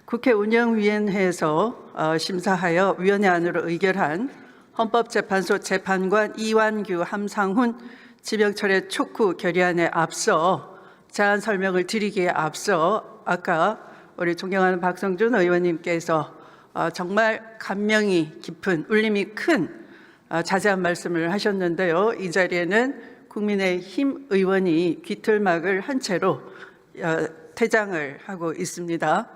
국회 운영위원회에서 심사하여 위원회안으로 의결한 헌법재판소 재판관 이완규, 함상훈 지명철의 촉구 결의안에 앞서 제안 설명을 드리기에 앞서 아까 우리 존경하는 박성준 의원님께서 정말 감명이 깊은, 울림이 큰 자세한 말씀을 하셨는데요. 이 자리에는 국민의힘 의원이 귀틀막을 한 채로 퇴장을 하고 있습니다.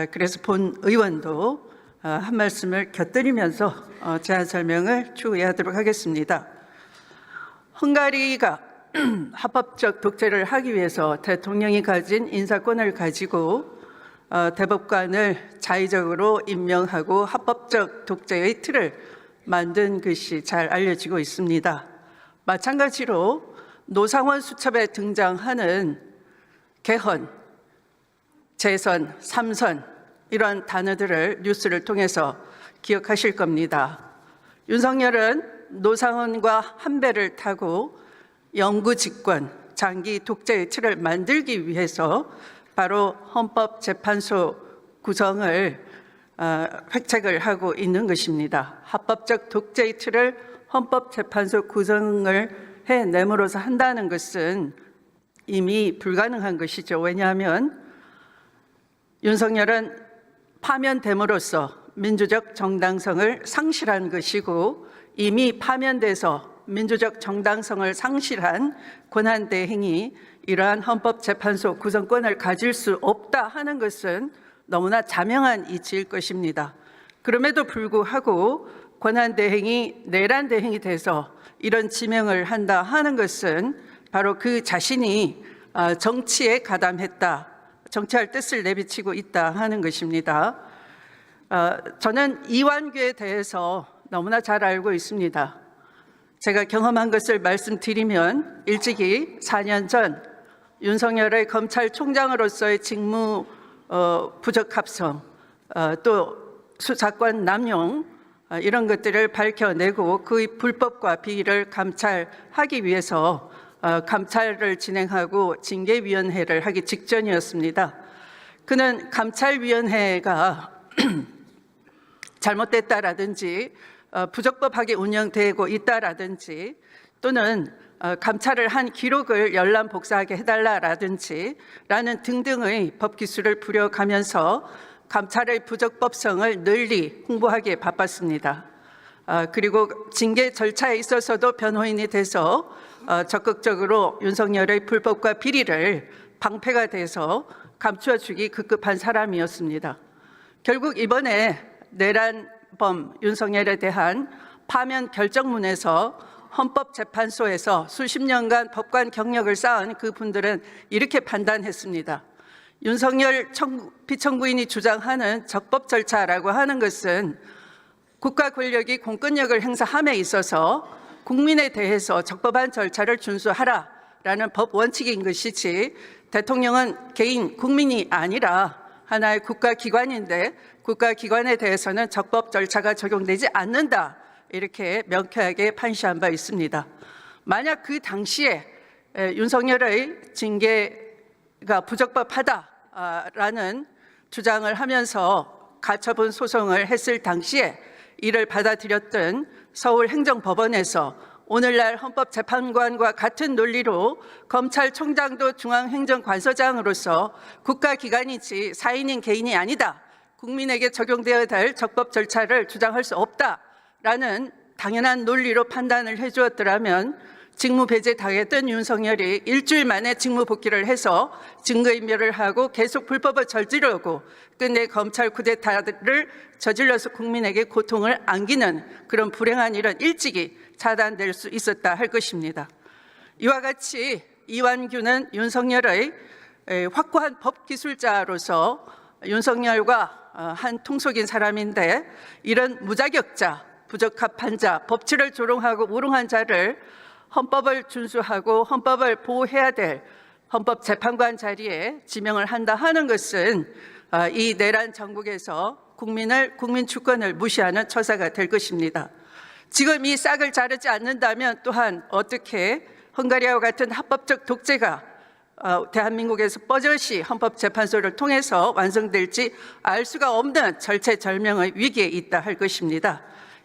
그래서 본 의원도 한 말씀을 곁들이면서 제안 설명을 추후하도록 하겠습니다. 헝가리가 합법적 독재를 하기 위해서 대통령이 가진 인사권을 가지고 대법관을 자의적으로 임명하고 합법적 독재의 틀을 만든 것이 잘 알려지고 있습니다. 마찬가지로 노상원 수첩에 등장하는 개헌, 재선, 삼선 이런 단어들을 뉴스를 통해서 기억하실 겁니다. 윤석열은 노상원과 한 배를 타고 영구 집권, 장기 독재의 틀을 만들기 위해서 바로 헌법재판소 구성을 획책을 하고 있는 것입니다. 합법적 독재의 틀을 헌법재판소 구성을 해냄으로써 한다는 것은 이미 불가능한 것이죠. 왜냐하면 윤석열은 파면됨으로써 민주적 정당성을 상실한 것이고 이미 파면돼서 민주적 정당성을 상실한 권한대행이 이러한 헌법재판소 구성권을 가질 수 없다 하는 것은 너무나 자명한 이치일 것입니다. 그럼에도 불구하고 권한대행이 내란대행이 돼서 이런 지명을 한다 하는 것은 바로 그 자신이 정치에 가담했다, 정치할 뜻을 내비치고 있다 하는 것입니다. 저는 이완규에 대해서 너무나 잘 알고 있습니다. 제가 경험한 것을 말씀드리면 일찍이 4년 전 윤석열의 검찰총장으로서의 직무 부적합성, 또 수사권 남용 이런 것들을 밝혀내고 그의 불법과 비리를 감찰하기 위해서 감찰을 진행하고 징계위원회를 하기 직전이었습니다. 그는 감찰위원회가 잘못됐다라든지 부적법하게 운영되고 있다라든지 또는 감찰을 한 기록을 열람 복사하게 해달라라든지 라는 등등의 법기술을 부려가면서 감찰의 부적법성을 널리 홍보하기에 바빴습니다. 그리고 징계 절차에 있어서도 변호인이 돼서 적극적으로 윤석열의 불법과 비리를 방패가 돼서 감추어주기 급급한 사람이었습니다. 결국 이번에 내란범 윤석열에 대한 파면 결정문에서 헌법재판소에서 수십 년간 법관 경력을 쌓은 그분들은 이렇게 판단했습니다. 윤석열 피청구인이 주장하는 적법 절차라고 하는 것은 국가 권력이 공권력을 행사함에 있어서 국민에 대해서 적법한 절차를 준수하라라는 법 원칙인 것이지 대통령은 개인 국민이 아니라 하나의 국가기관인데 국가기관에 대해서는 적법 절차가 적용되지 않는다. 이렇게 명쾌하게 판시한 바 있습니다. 만약 그 당시에 윤석열의 징계가 부적법하다라는 주장을 하면서 가처분 소송을 했을 당시에 이를 받아들였던 서울행정법원에서 오늘날 헌법재판관과 같은 논리로 검찰총장도 중앙행정관서장으로서 국가기관이지 사인인 개인이 아니다. 국민에게 적용되어야 될 적법 절차를 주장할 수 없다라는 당연한 논리로 판단을 해주었더라면 직무 배제 당했던 윤석열이 일주일 만에 직무 복귀를 해서 증거인멸을 하고 계속 불법을 저지르고 끝내 검찰 쿠데타를 저질러서 국민에게 고통을 안기는 그런 불행한 일은 일찍이 차단될 수 있었다 할 것입니다. 이와 같이 이완규는 윤석열의 확고한 법기술자로서 윤석열과 한 통속인 사람인데 이런 무자격자, 부적합한 자, 법치를 조롱하고 우롱한 자를 헌법을 준수하고 헌법을 보호해야 될 헌법재판관 자리에 지명을 한다 하는 것은 이 내란 정국에서 국민 주권을 무시하는 처사가 될 것입니다. 지금 이 싹을 자르지 않는다면 또한 어떻게 헝가리와 같은 합법적 독재가 대한민국에서 뻐젓이 헌법재판소를 통해서 완성될지 알 수가 없는 절체절명의 위기에 있다 할 것입니다.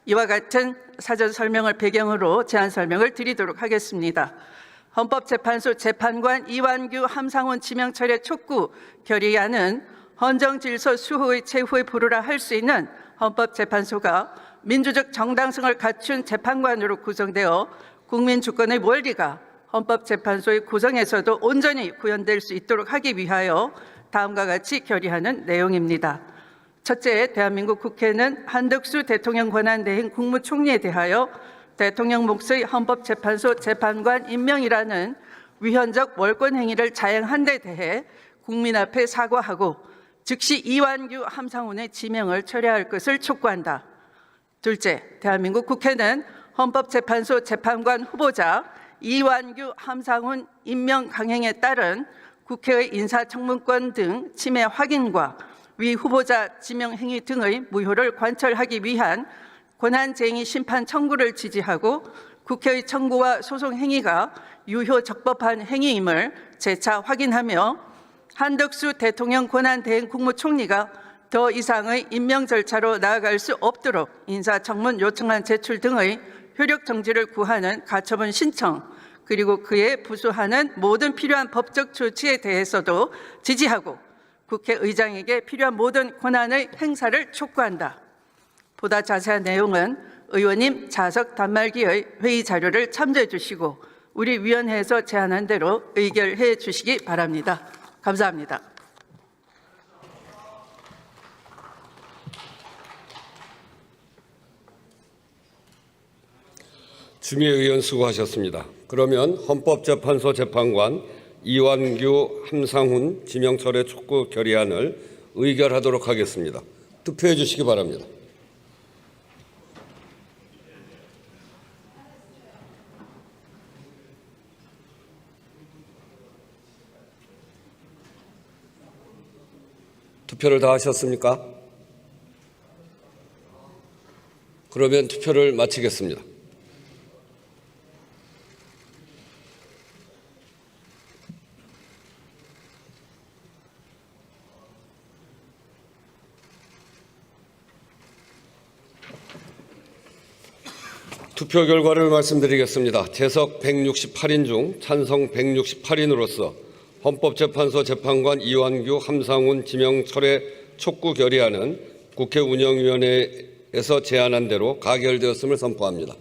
이와 같은 사전 설명을 배경으로 제안 설명을 드리도록 하겠습니다. 헌법재판소 재판관 이완규 함상훈 지명 철회 촉구 결의안은 헌정질서 수호의 최후의 보루라 할 수 있는 헌법재판소가 민주적 정당성을 갖춘 재판관으로 구성되어 국민 주권의 원리가 헌법재판소의 구성에서도 온전히 구현될 수 있도록 하기 위하여 다음과 같이 결의하는 내용입니다. 첫째, 대한민국 국회는 한덕수 대통령 권한대행 국무총리에 대하여 대통령 몫의 헌법재판소 재판관 임명이라는 위헌적 월권 행위를 자행한 데 대해 국민 앞에 사과하고 즉시 이완규 함상훈의 지명을 철회할 것을 촉구한다. 둘째, 대한민국 국회는 헌법재판소 재판관 후보자 이완규 함상훈 임명 강행에 따른 국회의 인사청문권 등 침해 확인과 위 후보자 지명 행위 등의 무효를 관철하기 위한 권한쟁의 심판 청구를 지지하고 국회의 청구와 소송 행위가 유효 적법한 행위임을 재차 확인하며 한덕수 대통령 권한대행 국무총리가 더 이상의 임명 절차로 나아갈 수 없도록 인사청문 요청안 제출 등의 효력 정지를 구하는 가처분 신청 그리고 그에 부수하는 모든 필요한 법적 조치에 대해서도 지지하고 국회의장에게 필요한 모든 권한의 행사를 촉구한다. 보다 자세한 내용은 의원님 자석 단말기의 회의 자료를 참조해 주시고 우리 위원회에서 제안한 대로 의결해 주시기 바랍니다. 감사합니다. 주미애 의원 수고하셨습니다. 그러면 헌법재판소 재판관 이완규 함상훈 지명 철회 촉구 결의안을 의결하도록 하겠습니다. 투표해 주시기 바랍니다. 투표를 다 하셨습니까? 그러면 투표를 마치겠습니다. 투표 결과를 말씀드리겠습니다. 재석 168인 중 찬성 168인으로서 헌법재판소 재판관 이완규 함상훈 지명 철회 촉구 결의안은 국회 운영위원회에서 제안한 대로 가결되었음을 선포합니다.